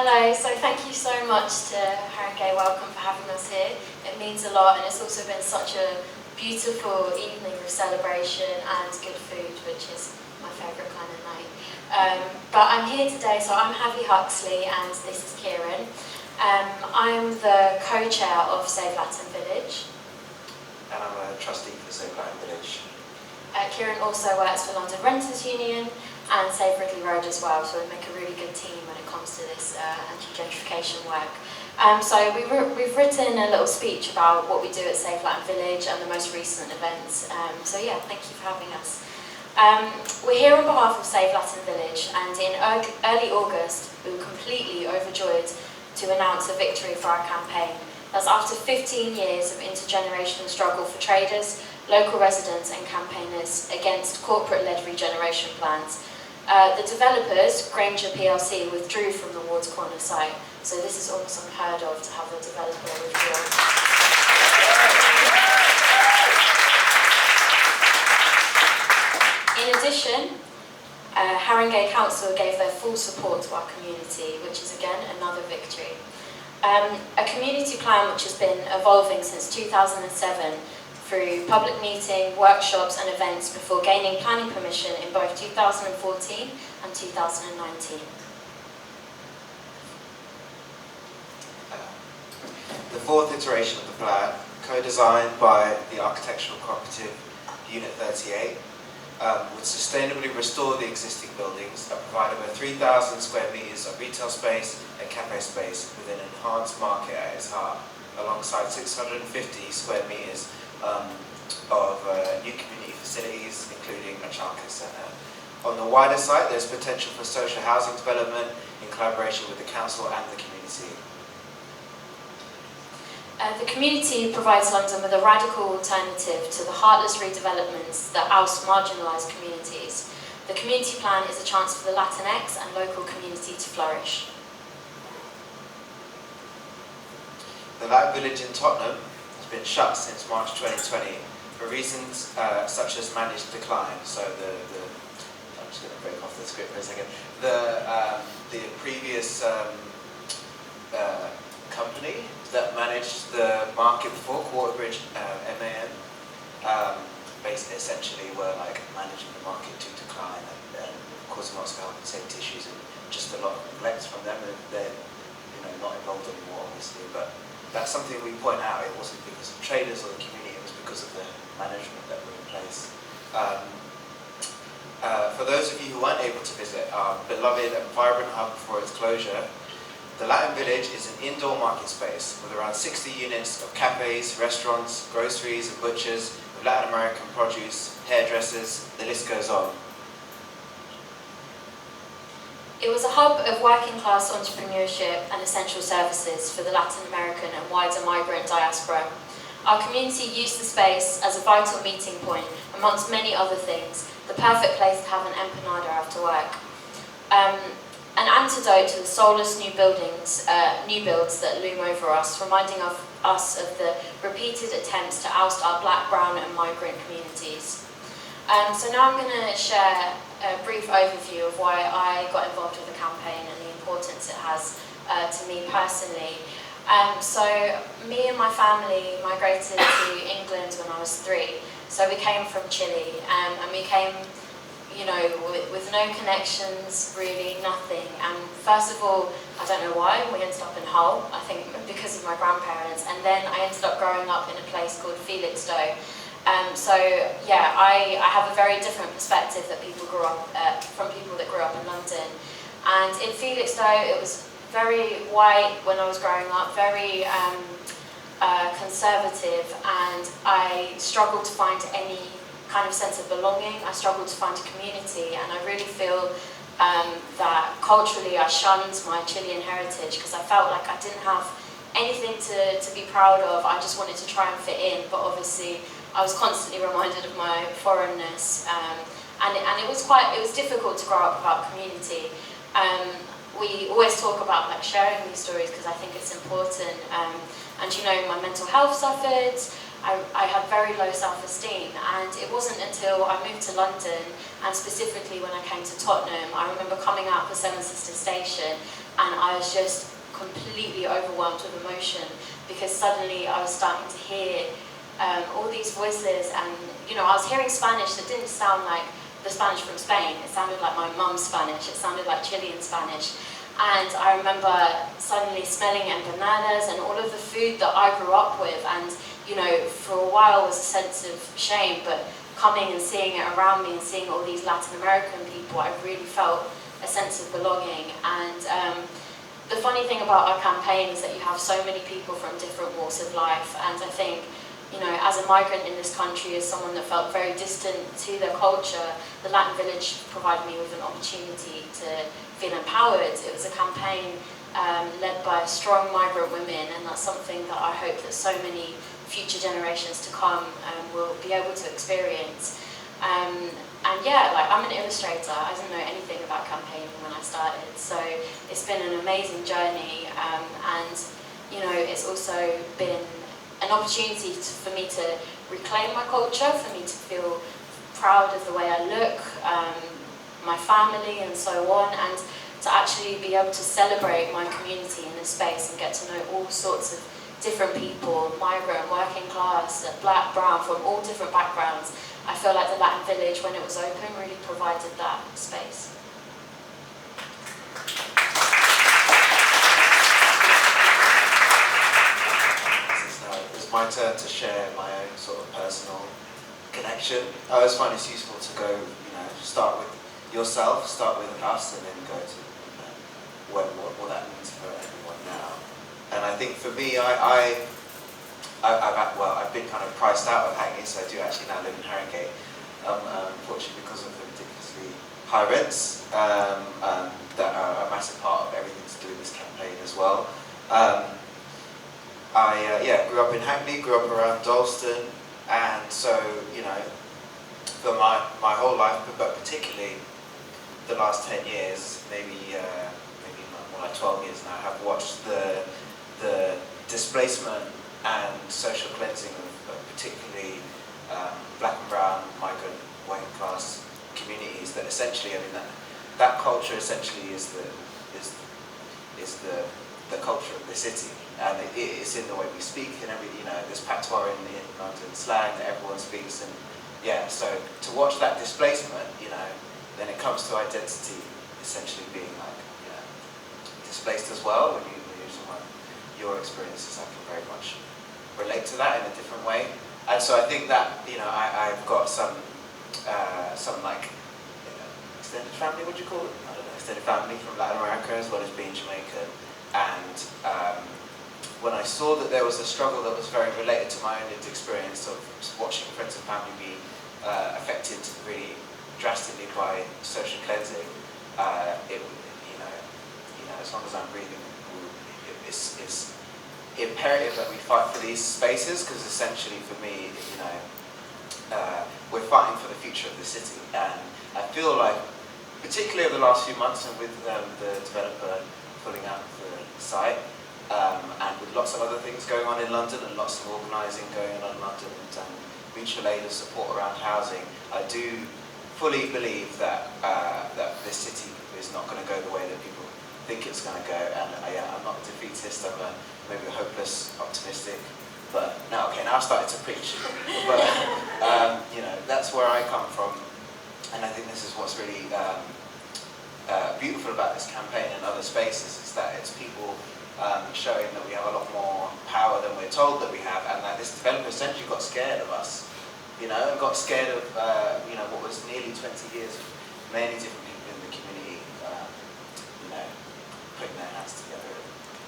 Hello, so thank you so much to Haringey Welcome for having us here. It means a lot, and it's also been such a beautiful evening of celebration and good food, which is my favourite kind of night. But I'm here today, so I'm Javie Huxley and this is Kieran. I'm the co-chair of Save Latin Village. And I'm a trustee for Save Latin Village. Kieran also works for London Renters Union and Save Ridley Road as well, so we make a really good team when it comes to this anti-gentrification work. So we've written a little speech about what we do at Save Latin Village and the most recent events. So yeah, thank you for having us. We're here on behalf of Save Latin Village, and in early August we were completely overjoyed to announce a victory for our campaign. That's after 15 years of intergenerational struggle for traders, local residents and campaigners against corporate-led regeneration plans. The developers, Granger PLC, withdrew from the Wards Corner site, so this is almost unheard of to have a developer withdraw. In addition, Haringey Council gave their full support to our community, which is again another victory. A community plan which has been evolving since 2007 through public meeting, workshops and events before gaining planning permission in both 2014 and 2019. The fourth iteration of the plan, co-designed by the Architectural Cooperative Unit 38, would sustainably restore the existing buildings and provide over 3,000 square metres of retail space and cafe space with an enhanced market at its heart, alongside 650 square metres of new community facilities, including a childcare centre. On the wider site, there's potential for social housing development in collaboration with the council and the community. The community provides London with a radical alternative to the heartless redevelopments that oust marginalised communities. The community plan is a chance for the Latinx and local community to flourish. The Latin Village in Tottenham has been shut since March 2020 for reasons such as managed decline. So I'm just going to break off the script for a second. The previous company that managed the market before, Quarterbridge MAN, basically essentially were like managing the market to decline and causing lots of health and safety issues and just a lot of neglect from them. They're not involved anymore, obviously, but that's something we point out. It wasn't because of traders or the community, it was because of the management that were in place. For those of you who weren't able to visit our beloved and vibrant hub before its closure, the Latin Village is an indoor market space with around 60 units of cafes, restaurants, groceries and butchers, with Latin American produce, hairdressers, the list goes on. It was a hub of working class entrepreneurship and essential services for the Latin American and wider migrant diaspora. Our community used the space as a vital meeting point, amongst many other things, the perfect place to have an empanada after work. An antidote to the soulless new builds that loom over us, reminding us of the repeated attempts to oust our black, brown and migrant communities. So now I'm going to share a brief overview of why I got involved with the campaign and the importance it has to me personally. So me and my family migrated to England when I was 3. So we came from Chile and we came with no connections, really nothing. And first of all, I don't know why, we ended up in Hull, I think because of my grandparents, and then I ended up growing up in a place called Felixstowe. So yeah, I have a very different perspective that people grew up from people that grew up in London. And in Felixstowe, it was very white when I was growing up, very conservative, and I struggled to find any kind of sense of belonging. I struggled to find a community, and I really feel that culturally I shunned my Chilean heritage because I felt like I didn't have anything to be proud of. I just wanted to try and fit in, but obviously I was constantly reminded of my foreignness, and it was difficult to grow up without community. We always talk about sharing these stories because I think it's important. And my mental health suffered. I had very low self-esteem, and it wasn't until I moved to London, and specifically when I came to Tottenham, I remember coming out the Seven Sisters station, and I was just completely overwhelmed with emotion, because suddenly I was starting to hear all these voices, and I was hearing Spanish that didn't sound like the Spanish from Spain. It sounded like my mum's Spanish, it sounded like Chilean Spanish. And I remember suddenly smelling empanadas and all of the food that I grew up with, and for a while was a sense of shame, but coming and seeing it around me and seeing all these Latin American people, I really felt a sense of belonging. And the funny thing about our campaign is that you have so many people from different walks of life, and I think as a migrant in this country, as someone that felt very distant to their culture, the Latin Village provided me with an opportunity to feel empowered. It was a campaign led by strong migrant women, and that's something that I hope that so many future generations to come will be able to experience. And yeah, I'm an illustrator. I didn't know anything about campaigning when I started, so it's been an amazing journey, and it's also been an opportunity for me to reclaim my culture, for me to feel proud of the way I look, my family and so on, and to actually be able to celebrate my community in this space and get to know all sorts of different people, migrant, working class, black, brown, from all different backgrounds. I feel like the Latin Village, when it was open, really provided that space. My turn to share my own sort of personal connection. I always find it's useful to go, start with yourself, start with us, and then go to what that means for everyone now. And I think for me, I've been kind of priced out of Hackney, so I do actually now live in Harringay, unfortunately because of the ridiculously high rents that are a massive part of everything to do with this campaign as well. I grew up in Hackney, grew up around Dalston, and so, for my whole life, but particularly the last 10 years, maybe more like 12 years now, have watched the displacement and social cleansing of particularly black and brown, migrant, working class communities that essentially, that culture essentially is the culture of the city. And it's in the way we speak and this patois in London slang that everyone speaks, and so to watch that displacement, then it comes to identity essentially being displaced as well. When you're talking about your experiences, I can very much relate to that in a different way. And so I think that I've got some extended family, what do you call it? I don't know, extended family from Latin America as well as being Jamaican, and when I saw that there was a struggle that was very related to my own lived experience of watching friends and family be affected really drastically by social cleansing, as long as I'm breathing, it's imperative that we fight for these spaces, because essentially for me, we're fighting for the future of the city. And I feel like, particularly over the last few months, and with the developer pulling out the site, and with lots of other things going on in London and lots of organising going on in London and mutual aid and support around housing, I do fully believe that this city is not going to go the way that people think it's going to go. And I'm not a defeatist, I'm maybe a hopeless optimistic. But now I've started to preach. But that's where I come from, and I think this is what's really beautiful about this campaign and other spaces, is that it's people showing that we have a lot more power than we're told that we have, and that this developer essentially got scared of us, and got scared of what was nearly 20 years of many different people in the community, putting their hands together,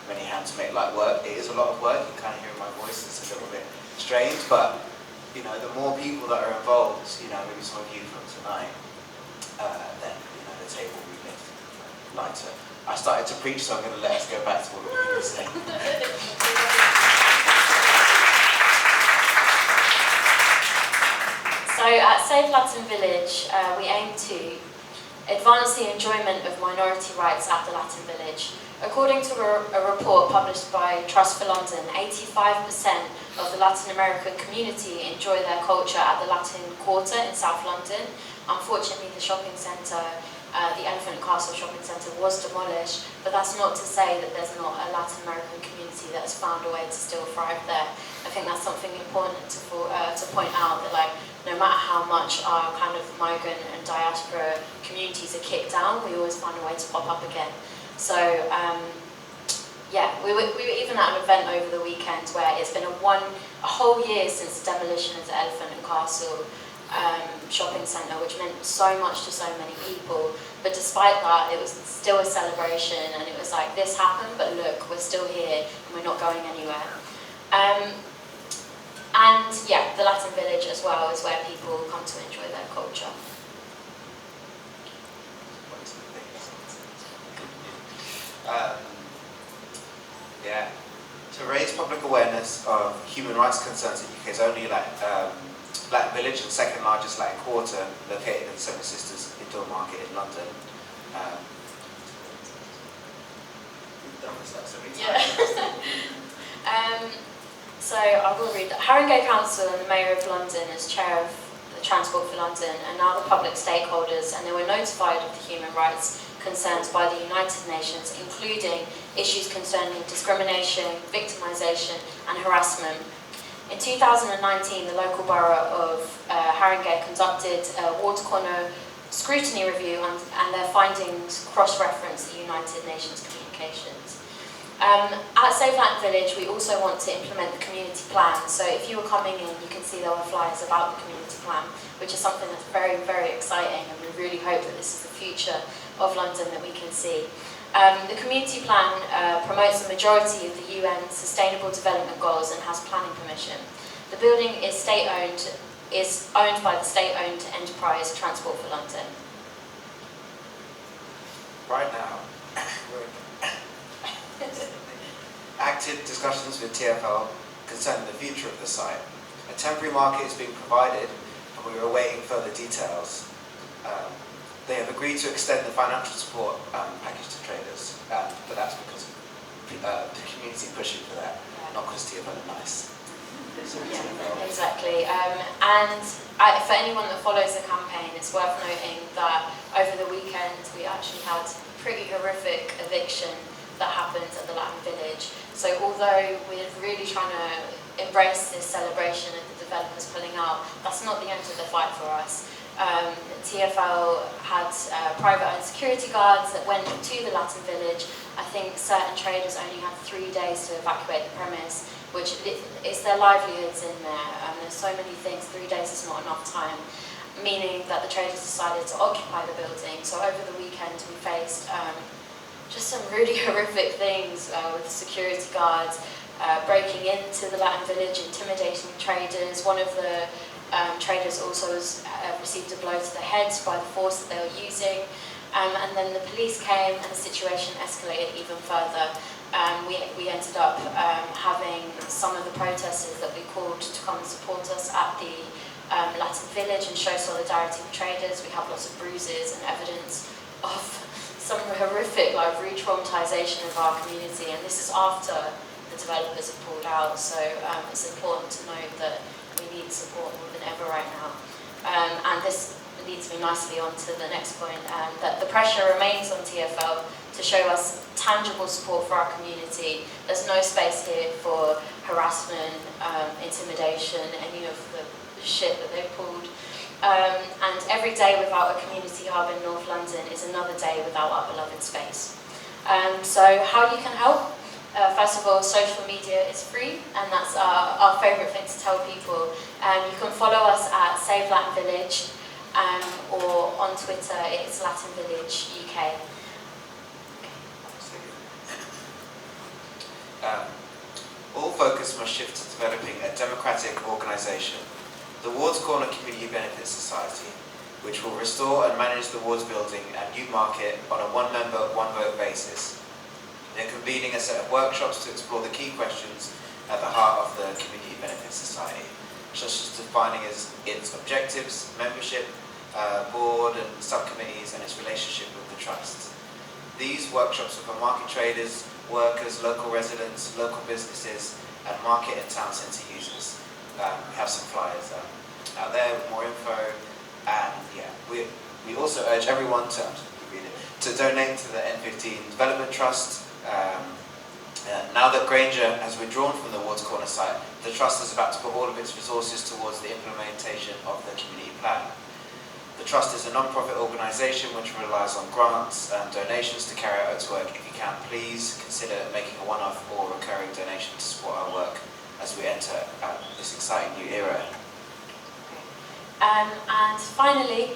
many hands to make light work. It is a lot of work. You kind of hear my voice, it's a little bit strange, but the more people that are involved, maybe some of you from tonight, then the table will be lighter. I started to preach, so I'm going to let us go back to what we were saying. So at Save Latin Village, we aim to Advance the enjoyment of minority rights at the Latin Village. According to a report published by Trust for London, 85% of the Latin American community enjoy their culture at the Latin Quarter in South London. Unfortunately, the shopping centre, the Elephant and Castle shopping centre, was demolished, but that's not to say that there's not a Latin American community that has found a way to still thrive there. I think that's something important to point out, that like, no matter how much our kind of migrant and diaspora communities are kicked down, we always find a way to pop up again. So, yeah, we were even at an event over the weekend where it's been a whole year since the demolition of the Elephant and Castle shopping centre, which meant so much to so many people. But despite that, it was still a celebration, and it was like, this happened, but look, we're still here, and we're not going anywhere. And yeah, the Latin Village as well is where people come to enjoy their culture. Yeah, to raise public awareness of human rights concerns at UK's only Latin Village and second largest Latin quarter, located in Seven Sisters Indoor Market in London. We've done this like so many times. Yeah. So I will read that. Haringey Council and the Mayor of London, as chair of the Transport for London, are now the public stakeholders, and they were notified of the human rights concerns by the United Nations, including issues concerning discrimination, victimisation and harassment. In 2019, the local borough of Haringey conducted a Ward Corner scrutiny review, and their findings cross-reference the United Nations communications. At Save Latin Village, we also want to implement the community plan. So if you were coming in, you can see there were flyers about the community plan, which is something that's very, very exciting, and we really hope that this is the future of London that we can see. The community plan promotes the majority of the UN Sustainable Development Goals and has planning permission. The building is owned by the state-owned enterprise Transport for London. Right now, we're active discussions with TfL concerning the future of the site. A temporary market is being provided, and we are awaiting further details. They have agreed to extend the financial support package to traders, but that's because the community pushing for that, not because TfL are nice. Yeah, exactly. And for anyone that follows the campaign, it's worth noting that over the weekend we actually had a pretty horrific eviction that happened at the Latin Village. So although we're really trying to embrace this celebration of the developers pulling out, that's not the end of the fight for us. TfL had private-owned security guards that went to the Latin Village. I think certain traders only had 3 days to evacuate the premise, which is their livelihoods in there. There's so many things, 3 days is not enough time, meaning that the traders decided to occupy the building. So over the weekend we faced just some really horrific things with the security guards breaking into the Latin Village, intimidating traders. One of the traders also received a blow to the head by the force that they were using. And then the police came and the situation escalated even further. We ended up having some of the protesters that we called to come and support us at the Latin Village and show solidarity with traders. We have lots of bruises and evidence of some horrific re-traumatization of our community, and this is after the developers have pulled out. So it's important to note that we need support more than ever right now. And this leads me nicely on to the next point, that the pressure remains on TfL to show us tangible support for our community. There's no space here for harassment, intimidation, any of the shit that they've pulled. And every day without a community hub in North London is another day without our beloved space. So how you can help? First of all, social media is free, and that's our favourite thing to tell people. You can follow us at Save Latin Village, or on Twitter it's Latin Village UK. All focus must shift to developing a democratic organisation, the Wards Corner Community Benefit Society, which will restore and manage the Wards building and new market on a one-member, one-vote basis. They're convening a set of workshops to explore the key questions at the heart of the Community Benefit Society, such as defining its objectives, membership, board and subcommittees and its relationship with the trust. These workshops are for market traders, workers, local residents, local businesses, and market and town centre users. We have some flyers out there with more info, and yeah, we also urge everyone to donate to the N15 Development Trust. Now that Granger has withdrawn from the Wards Corner site, the Trust is about to put all of its resources towards the implementation of the community plan. The Trust is a non-profit organisation which relies on grants and donations to carry out its work. If you can, please consider making a one-off or recurring donation to support our work as we enter this exciting new era. And finally,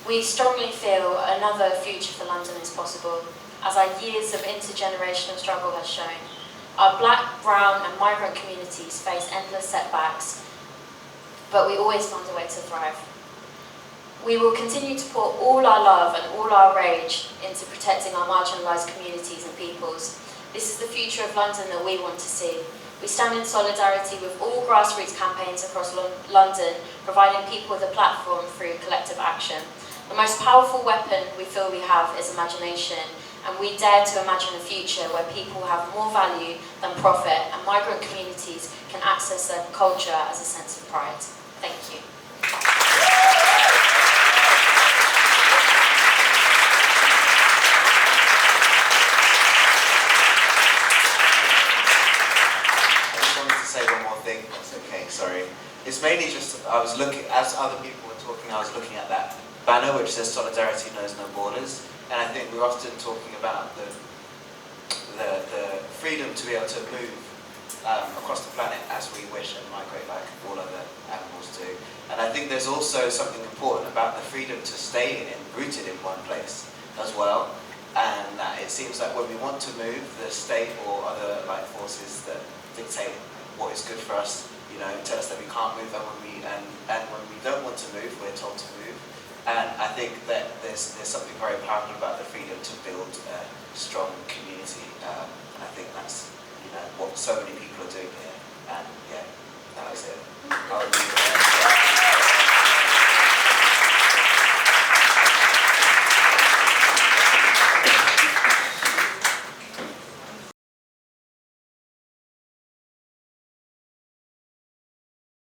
we strongly feel another future for London is possible, as our years of intergenerational struggle has shown. Our black, brown and migrant communities face endless setbacks, but we always find a way to thrive. We will continue to pour all our love and all our rage into protecting our marginalised communities and peoples. This is the future of London that we want to see. We stand in solidarity with all grassroots campaigns across London, providing people with a platform through collective action. The most powerful weapon we feel we have is imagination, and we dare to imagine a future where people have more value than profit and migrant communities can access their culture as a sense of pride. Thank you. Sorry. It's mainly just, I was looking, as other people were talking, I was looking at that banner which says Solidarity Knows No Borders, and I think we're often talking about the freedom to be able to move across the planet as we wish and migrate like all other animals do. And I think there's also something important about the freedom to stay rooted in one place as well, and that it seems like when we want to move, the state or other like forces that dictate what is good for us, tell us that we can't move, and when we don't want to move, we're told to move. And I think that there's something very powerful about the freedom to build a strong community. And I think that's what so many people are doing here. And yeah.